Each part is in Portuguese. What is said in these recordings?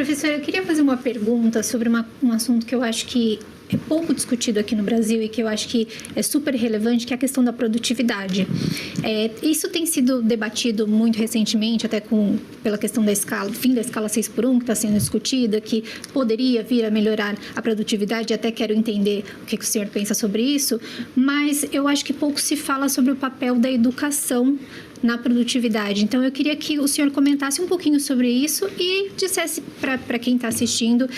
Professora, eu queria fazer uma pergunta sobre um assunto que eu acho que é pouco discutido aqui no Brasil e que eu acho que é super relevante, que é a questão da produtividade. Isso tem sido debatido muito recentemente, até pela questão da escala, fim da escala 6x1, que está sendo discutida, que poderia vir a melhorar a produtividade, até quero entender o que o senhor pensa sobre isso, mas eu acho que pouco se fala sobre o papel da educação na produtividade. Então, eu queria que o senhor comentasse um pouquinho sobre isso e dissesse para quem está assistindo,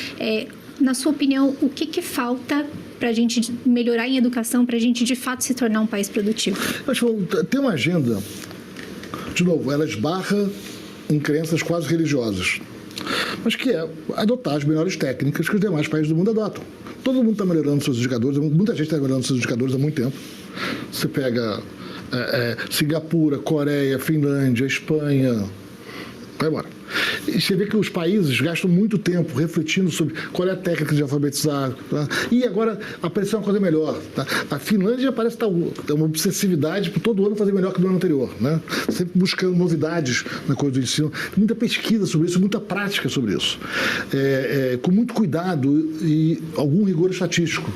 na sua opinião, o que falta para a gente melhorar em educação, para a gente, de fato, se tornar um país produtivo? Acho que tem uma agenda, de novo, ela esbarra em crenças quase religiosas, mas que é adotar as melhores técnicas que os demais países do mundo adotam. Todo mundo está melhorando seus indicadores, muita gente está melhorando seus indicadores há muito tempo. Você pega Singapura, Coreia, Finlândia, Espanha, vai embora. E você vê que os países gastam muito tempo refletindo sobre qual é a técnica de alfabetizar. Tá? E agora apareceu uma coisa melhor. Tá? A Finlândia parece estar uma obsessividade por todo ano fazer melhor que no ano anterior. Né? Sempre buscando novidades na coisa do ensino. Muita pesquisa sobre isso, muita prática sobre isso. Com muito cuidado e algum rigor estatístico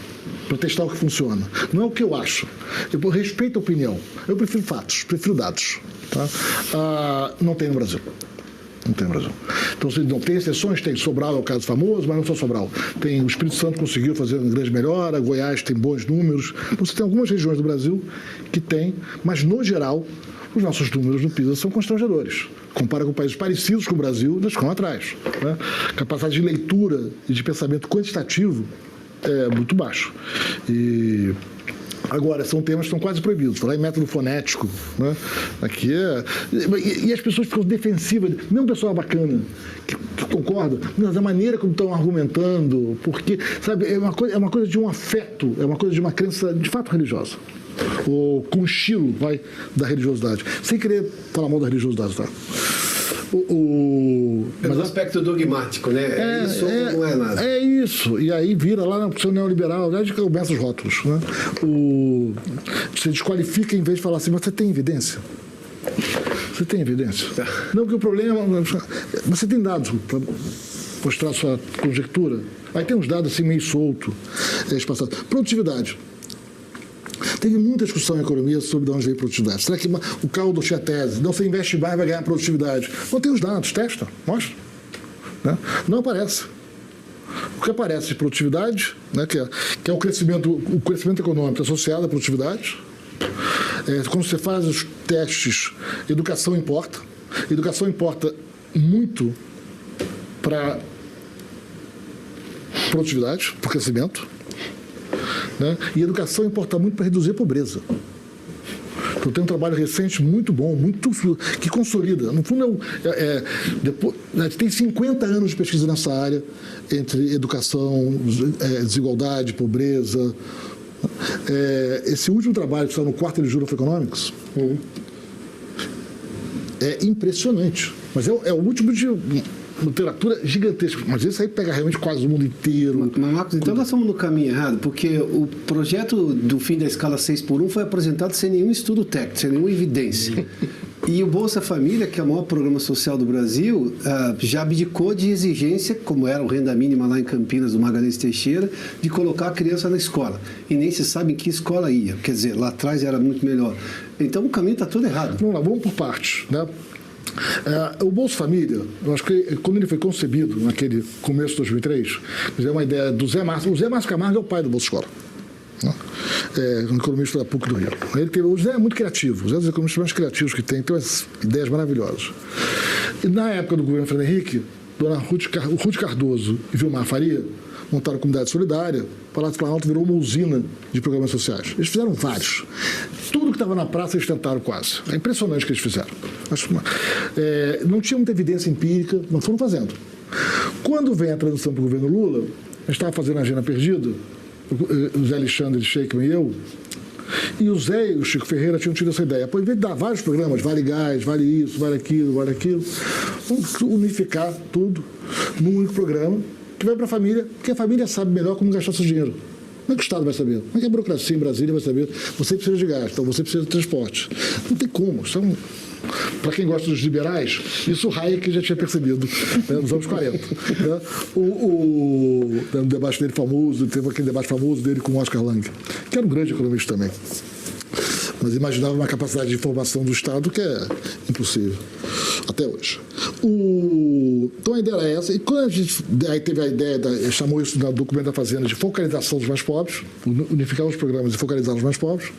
para testar o que funciona. Não é o que eu acho. Eu respeito a opinião. Eu prefiro fatos, prefiro dados. Tá? Não tem no Brasil. Não tem no Brasil. Então, não tem exceções, tem Sobral, é o caso famoso, mas não só Sobral. Tem o Espírito Santo conseguiu fazer uma grande melhora, Goiás tem bons números. Então, você tem algumas regiões do Brasil que tem, mas no geral, os nossos números no PISA são constrangedores. Compara com países parecidos com o Brasil, nós ficamos atrás. Né? Capacidade de leitura e de pensamento quantitativo é muito baixo. Agora, são temas que estão quase proibidos. Falar em método fonético, né? Aqui e as pessoas ficam defensivas. Mesmo pessoal bacana, que concorda, mas a maneira como estão argumentando, porque, sabe, é uma coisa de um afeto, é uma coisa de uma crença de fato religiosa. Ou com estilo, da religiosidade. Sem querer falar mal da religiosidade, tá? Mas o aspecto dogmático, né? Isso não é nada. É isso. E aí vira lá na opção neoliberal, desde que começa os rótulos. Né? Você desqualifica em vez de falar assim, mas você tem evidência? Você tem evidência? Não, porque o problema... Você tem dados para mostrar a sua conjectura? Aí tem uns dados assim meio solto. Produtividade. Teve muita discussão em economia sobre de onde veio a produtividade. Será que o Caldo tinha tese? Não, você investe mais, vai ganhar produtividade. Não tem os dados, testa, mostra. Né? Não aparece. O que aparece de produtividade, né, que é o crescimento econômico associado à produtividade. Quando você faz os testes, educação importa. Educação importa muito para produtividade, para o crescimento. Né? E educação importa muito para reduzir a pobreza. Então, tem um trabalho recente muito bom, que consolida. No fundo, tem 50 anos de pesquisa nessa área, entre educação, desigualdade, pobreza. Esse último trabalho que está no quarto de Journal of Economics é impressionante. Mas é o último de literatura gigantesca, mas esse aí pega realmente quase o mundo inteiro. Mas, Marcos, então nós estamos no caminho errado, porque o projeto do fim da escala 6x1 foi apresentado sem nenhum estudo técnico, sem nenhuma evidência. E o Bolsa Família, que é o maior programa social do Brasil, já abdicou de exigência, como era o renda mínima lá em Campinas, do Magalhães Teixeira, de colocar a criança na escola. E nem se sabe em que escola ia. Quer dizer, lá atrás era muito melhor. Então o caminho está todo errado. Vamos lá, vamos por partes, né? O Bolsa Família, eu acho que quando ele foi concebido, naquele começo de 2003, é uma ideia do Zé Márcio. O Zé Márcio Camargo é o pai do Bolsa Escola. Né? Um economista da PUC do Rio. O Zé é muito criativo, o Zé é um dos economistas mais criativos que tem umas ideias maravilhosas. E na época do governo Fernando Henrique, dona Ruth Cardoso e Vilmar Faria montaram a Comunidade Solidária, o Palácio Planalto virou uma usina de programas sociais. Eles fizeram vários. Tudo que estava na praça eles tentaram quase. É impressionante o que eles fizeram. Não tinha muita evidência empírica, não foram fazendo. Quando vem a transição para o governo Lula, a gente estava fazendo a agenda perdida, o Zé Alexandre Sheikman e eu, e o Zé e o Chico Ferreira tinham tido essa ideia. Pô, em vez de dar vários programas, Vale Gás, Vale isso, Vale aquilo, vamos unificar tudo num único programa que vai para a família, porque a família sabe melhor como gastar seu dinheiro. Como é que o Estado vai saber? Como é que a burocracia em Brasília vai saber? Você precisa de gás, então você precisa de transporte. Não tem como. Para quem gosta dos liberais, isso o Hayek já tinha percebido, né, nos anos 40. Né? O debate dele famoso, teve aquele debate famoso dele com o Oscar Lange, que era um grande economista também. Mas imaginava uma capacidade de informação do Estado que é impossível, até hoje. Então a ideia era essa, e quando a gente aí teve a ideia, chamou isso no documento da Fazenda de focalização dos mais pobres, unificar os programas e focalizar os mais pobres,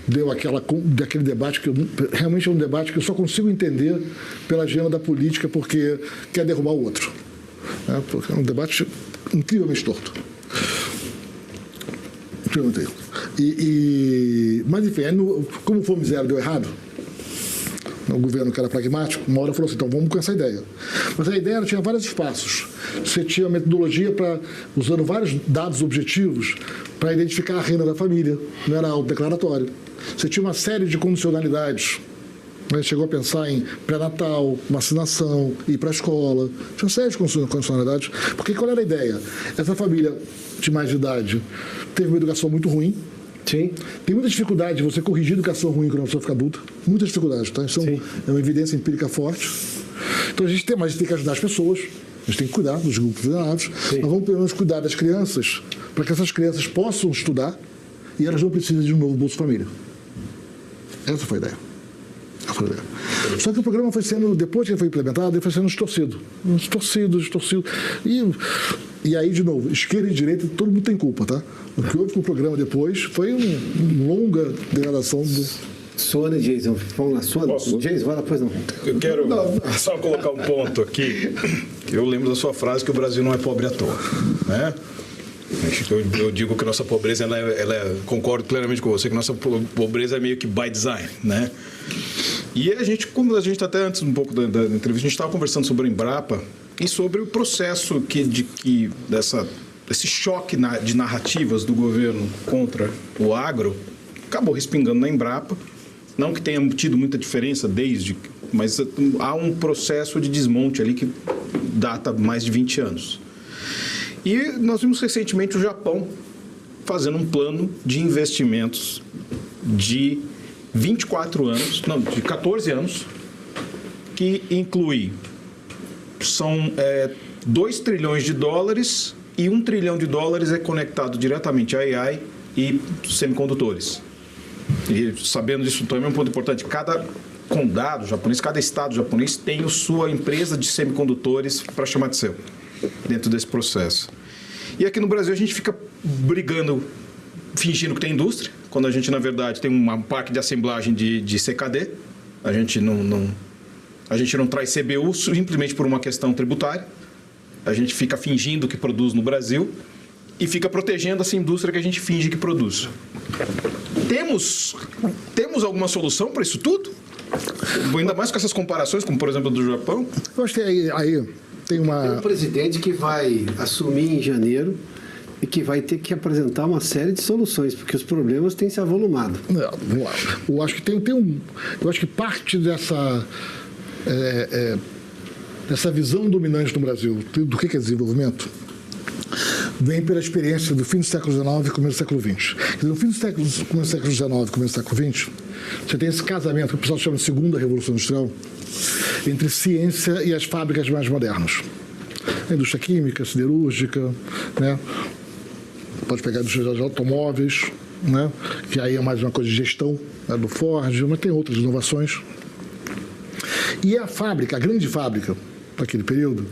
deu aquele debate que realmente é um debate que eu só consigo entender pela agenda da política porque quer derrubar o outro. Né? Porque é um debate incrivelmente torto. Incrivelmente torto. Mas enfim, como o Fome Zero deu errado, o governo que era pragmático, uma hora falou assim, então vamos com essa ideia. Mas a ideia tinha vários espaços. Você tinha uma metodologia usando vários dados objetivos para identificar a renda da família, não era autodeclaratório. Você tinha uma série de condicionalidades. Né? Chegou a pensar em pré-natal, vacinação, ir para a escola. Tinha uma série de condicionalidades. Porque qual era a ideia? Essa família de mais de idade teve uma educação muito ruim. Sim. Tem muita dificuldade de você corrigir a educação ruim quando a pessoa fica adulta. Muitas dificuldades, tá? Isso é uma evidência empírica forte. Então a gente tem que ajudar as pessoas. A gente tem que cuidar dos grupos vulneráveis. Nós vamos pelo menos cuidar das crianças para que essas crianças possam estudar e elas não precisem de um novo Bolsa Família. Essa foi a ideia. Só que o programa foi sendo, depois que ele foi implementado, ele foi sendo distorcido. E aí, de novo, esquerda e direita, todo mundo tem culpa, tá? O que houve com o programa depois foi uma longa degradação do... Suana e Jason, vamos lá. Jason, vai lá, pois não. Eu quero só colocar um ponto aqui. Eu lembro da sua frase que o Brasil não é pobre à toa, né? Eu digo que nossa pobreza, concordo plenamente com você, que nossa pobreza é meio que by design, né? E como a gente até antes um pouco da entrevista, a gente estava conversando sobre a Embrapa e sobre o processo desse choque de narrativas do governo contra o agro acabou respingando na Embrapa. Não que tenha tido muita diferença mas há um processo de desmonte ali que data mais de 20 anos. E nós vimos recentemente o Japão fazendo um plano de investimentos de 24 anos, não, de 14 anos, que inclui, são 2 trilhões de dólares e 1 trilhão de dólares é conectado diretamente a AI e semicondutores. E sabendo disso também é um ponto importante, cada condado japonês, cada estado japonês tem a sua empresa de semicondutores para chamar de seu, dentro desse processo. E aqui no Brasil a gente fica brigando, fingindo que tem indústria, quando a gente, na verdade, tem um parque de assemblagem de CKD. A gente não traz CBU simplesmente por uma questão tributária. A gente fica fingindo que produz no Brasil e fica protegendo essa indústria que a gente finge que produz. Temos alguma solução para isso tudo? Ainda mais com essas comparações, como por exemplo do Japão? Eu acho que aí tem um presidente que vai assumir em janeiro e que vai ter que apresentar uma série de soluções, porque os problemas têm se avolumado. Vamos lá. Eu acho que eu acho que parte dessa visão dominante no Brasil do que é desenvolvimento vem pela experiência do fim do século XIX e começo do século XX. No fim do começo do século XIX e começo do século XX, você tem esse casamento que o pessoal chama de segunda revolução industrial entre ciência e as fábricas mais modernas. A indústria química, siderúrgica, né? Pode pegar a indústria de automóveis, né? Que aí é mais uma coisa de gestão, né? Do Ford, mas tem outras inovações. E a fábrica, a grande fábrica daquele período,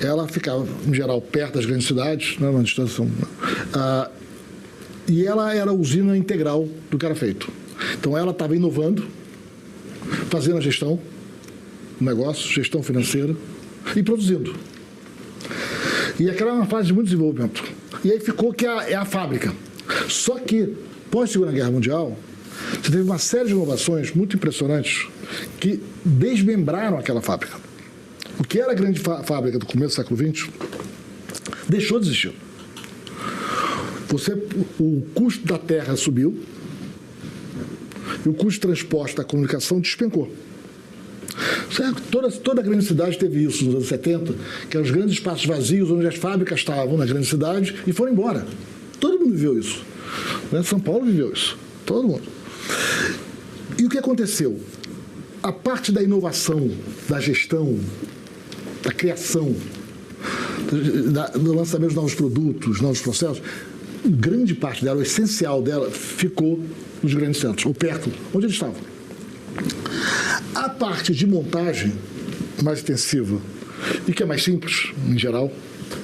ela ficava, em geral, perto das grandes cidades, né? Uma distância... e ela era a usina integral do que era feito. Então ela estava inovando, fazendo a gestão do negócio, gestão financeira e produzindo. E aquela era uma fase de muito desenvolvimento. E aí ficou que é a fábrica. Só que, pós-Segunda Guerra Mundial, você teve uma série de inovações muito impressionantes que desmembraram aquela fábrica. O que era a grande fábrica do começo do século XX deixou de existir. O custo da terra subiu e o custo de transporte da comunicação despencou. Certo? Toda grande cidade teve isso nos anos 70, que eram os grandes espaços vazios onde as fábricas estavam na grande cidade e foram embora. Todo mundo viveu isso. Né? São Paulo viveu isso. Todo mundo. E o que aconteceu? A parte da inovação, da gestão, da criação, do lançamento de novos produtos, novos processos, grande parte dela, o essencial dela, ficou nos grandes centros, ou perto, onde eles estavam. A parte de montagem mais intensiva e que é mais simples, em geral,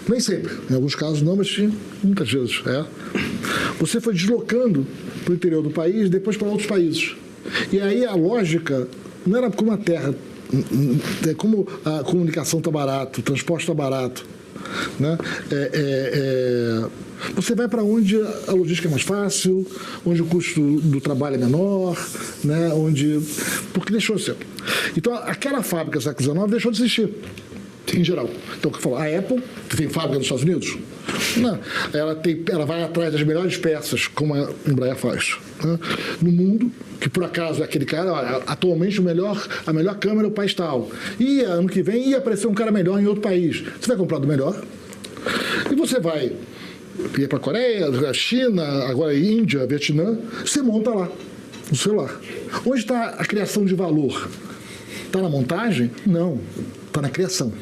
nem sempre, em alguns casos não, mas muitas vezes você foi deslocando para o interior do país, depois para outros países. E aí a lógica não era como a terra, como a comunicação está barato, o transporte está barato. Né? Você vai para onde a logística é mais fácil, onde o custo do trabalho é menor, né? Porque deixou de ser. Então, aquela fábrica do século XIX deixou de existir, em geral. Então, a Apple, que tem fábrica nos Estados Unidos, não, ela vai atrás das melhores peças, como a Embraer faz, né? No mundo, que por acaso é aquele cara, olha, atualmente a melhor câmera é o país tal. E ano que vem ia aparecer um cara melhor em outro país. Você vai comprar do melhor e você vai ir para a Coreia, China, agora Índia, Vietnã, você monta lá, no celular. Onde está a criação de valor? Está na montagem? Não, está na criação.